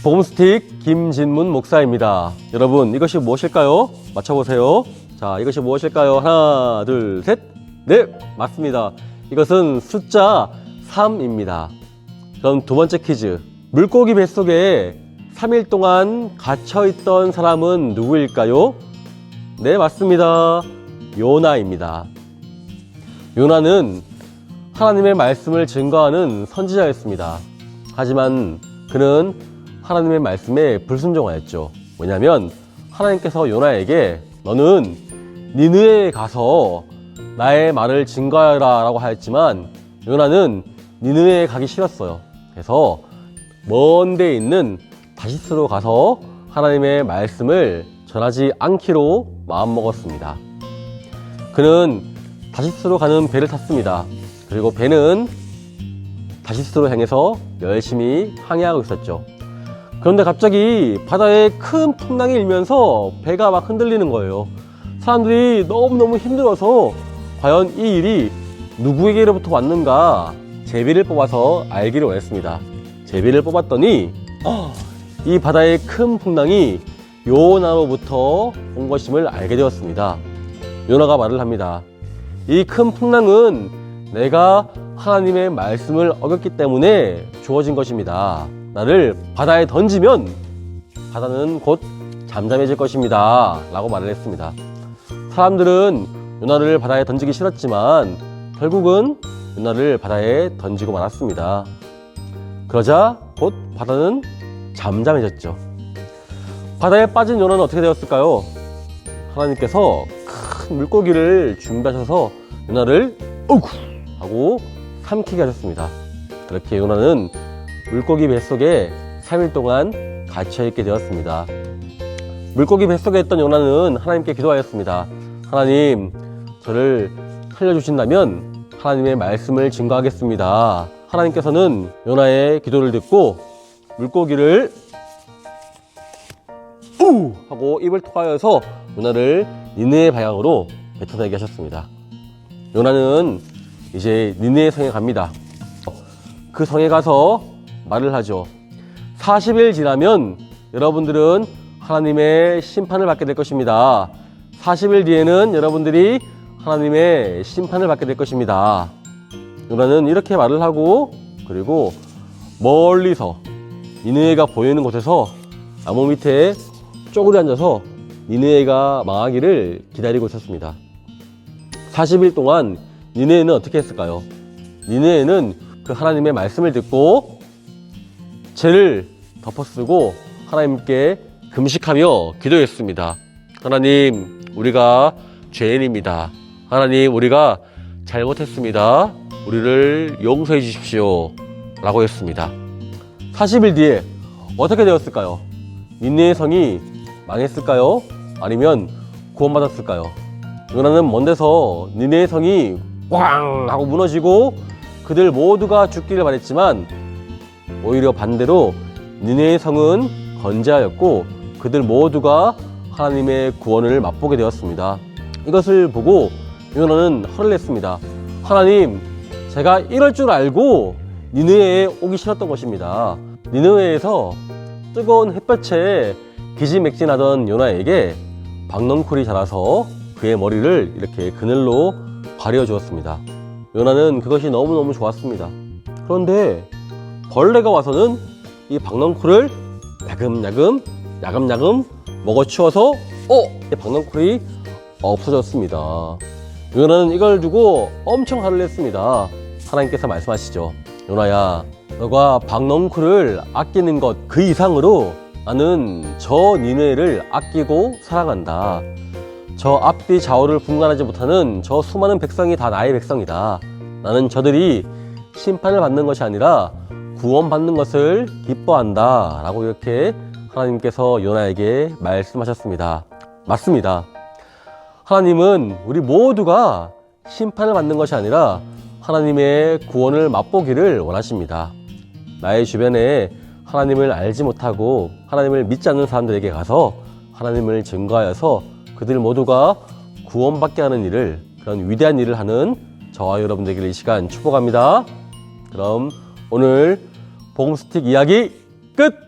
복음스틱 김진문 목사입니다. 여러분, 이것이 무엇일까요? 맞춰보세요. 자, 이것이 무엇일까요? 하나, 둘, 셋. 네, 맞습니다. 이것은 숫자 3입니다. 그럼 두 번째 퀴즈. 물고기 뱃속에 3일 동안 갇혀있던 사람은 누구일까요? 네, 맞습니다. 요나입니다. 요나는 하나님의 말씀을 증거하는 선지자였습니다. 하지만 그는 하나님의 말씀에 불순종하였죠. 왜냐하면 하나님께서 요나에게 너는 니느웨에 가서 나의 말을 증거하라 라고 하였지만 요나는 니느웨에 가기 싫었어요. 그래서 먼 데 있는 다시스로 가서 하나님의 말씀을 전하지 않기로 마음먹었습니다. 그는 다시스로 가는 배를 탔습니다. 그리고 배는 다시스로 향해서 열심히 항해하고 있었죠. 그런데 갑자기 바다에 큰 풍랑이 일면서 배가 막 흔들리는 거예요. 사람들이 너무너무 힘들어서 과연 이 일이 누구에게로부터 왔는가 제비를 뽑아서 알기를 원했습니다. 제비를 뽑았더니 이 바다의 큰 풍랑이 요나로부터 온 것임을 알게 되었습니다. 요나가 말을 합니다. 이 큰 풍랑은 내가 하나님의 말씀을 어겼기 때문에 주어진 것입니다. 나를 바다에 던지면 바다는 곧 잠잠해질 것입니다 라고 말을 했습니다. 사람들은 요나를 바다에 던지기 싫었지만 결국은 요나를 바다에 던지고 말았습니다. 그러자 곧 바다는 잠잠해졌죠. 바다에 빠진 요나는 어떻게 되었을까요? 하나님께서 큰 물고기를 준비하셔서 요나를 어구 하고 삼키게 하셨습니다. 그렇게 요나는 물고기 뱃속에 3일 동안 갇혀있게 되었습니다. 물고기 뱃속에 있던 요나는 하나님께 기도하였습니다. 하나님, 저를 살려주신다면 하나님의 말씀을 증거하겠습니다. 하나님께서는 요나의 기도를 듣고 물고기를 우! 하고 입을 통하여서 요나를 니느웨 방향으로 뱉어내게 하셨습니다. 요나는 이제 니느웨 성에 갑니다. 그 성에 가서 말을 하죠. 40일 지나면 여러분들은 하나님의 심판을 받게 될 것입니다. 40일 뒤에는 여러분들이 하나님의 심판을 받게 될 것입니다. 요나는 이렇게 말을 하고 그리고 멀리서 니느웨가 보이는 곳에서 나무 밑에 쪼그려 앉아서 니느웨가 망하기를 기다리고 있었습니다. 40일 동안 니느웨는 어떻게 했을까요? 니느웨는 그 하나님의 말씀을 듣고 죄를 덮어쓰고 하나님께 금식하며 기도했습니다. 하나님, 우리가 죄인입니다. 하나님, 우리가 잘못했습니다. 우리를 용서해 주십시오 라고 했습니다. 40일 뒤에 어떻게 되었을까요? 니느웨 성이 망했을까요? 아니면 구원받았을까요? 요나는 먼 데서 니느웨 성이 꽝 하고 무너지고 그들 모두가 죽기를 바랬지만 오히려 반대로 니느웨 성은 건재하였고 그들 모두가 하나님의 구원을 맛보게 되었습니다. 이것을 보고 요나는 화를 냈습니다. 하나님, 제가 이럴 줄 알고 니느웨에 오기 싫었던 것입니다. 니느웨에서 뜨거운 햇볕에 기지맥진하던 요나에게 박넝쿨이 자라서 그의 머리를 이렇게 그늘로 가려 주었습니다. 요나는 그것이 너무너무 좋았습니다. 그런데 벌레가 와서는 이 박넝쿨을 야금야금 먹어치워서 이 박넝쿨이 없어졌습니다. 요나는 이걸 두고 엄청 화를 냈습니다. 하나님께서 말씀하시죠. 요나야, 너가 박넝쿨을 아끼는 것 그 이상으로 나는 저 니느웨를 아끼고 사랑한다. 저 앞뒤 좌우를 분간하지 못하는 저 수많은 백성이 다 나의 백성이다. 나는 저들이 심판을 받는 것이 아니라 구원받는 것을 기뻐한다 라고 이렇게 하나님께서 요나에게 말씀하셨습니다. 맞습니다. 하나님은 우리 모두가 심판을 받는 것이 아니라 하나님의 구원을 맛보기를 원하십니다. 나의 주변에 하나님을 알지 못하고 하나님을 믿지 않는 사람들에게 가서 하나님을 증거하여서 그들 모두가 구원받게 하는 일을, 그런 위대한 일을 하는 저와 여러분 되기를 이 시간 축복합니다. 그럼 오늘 복음스틱 이야기 끝!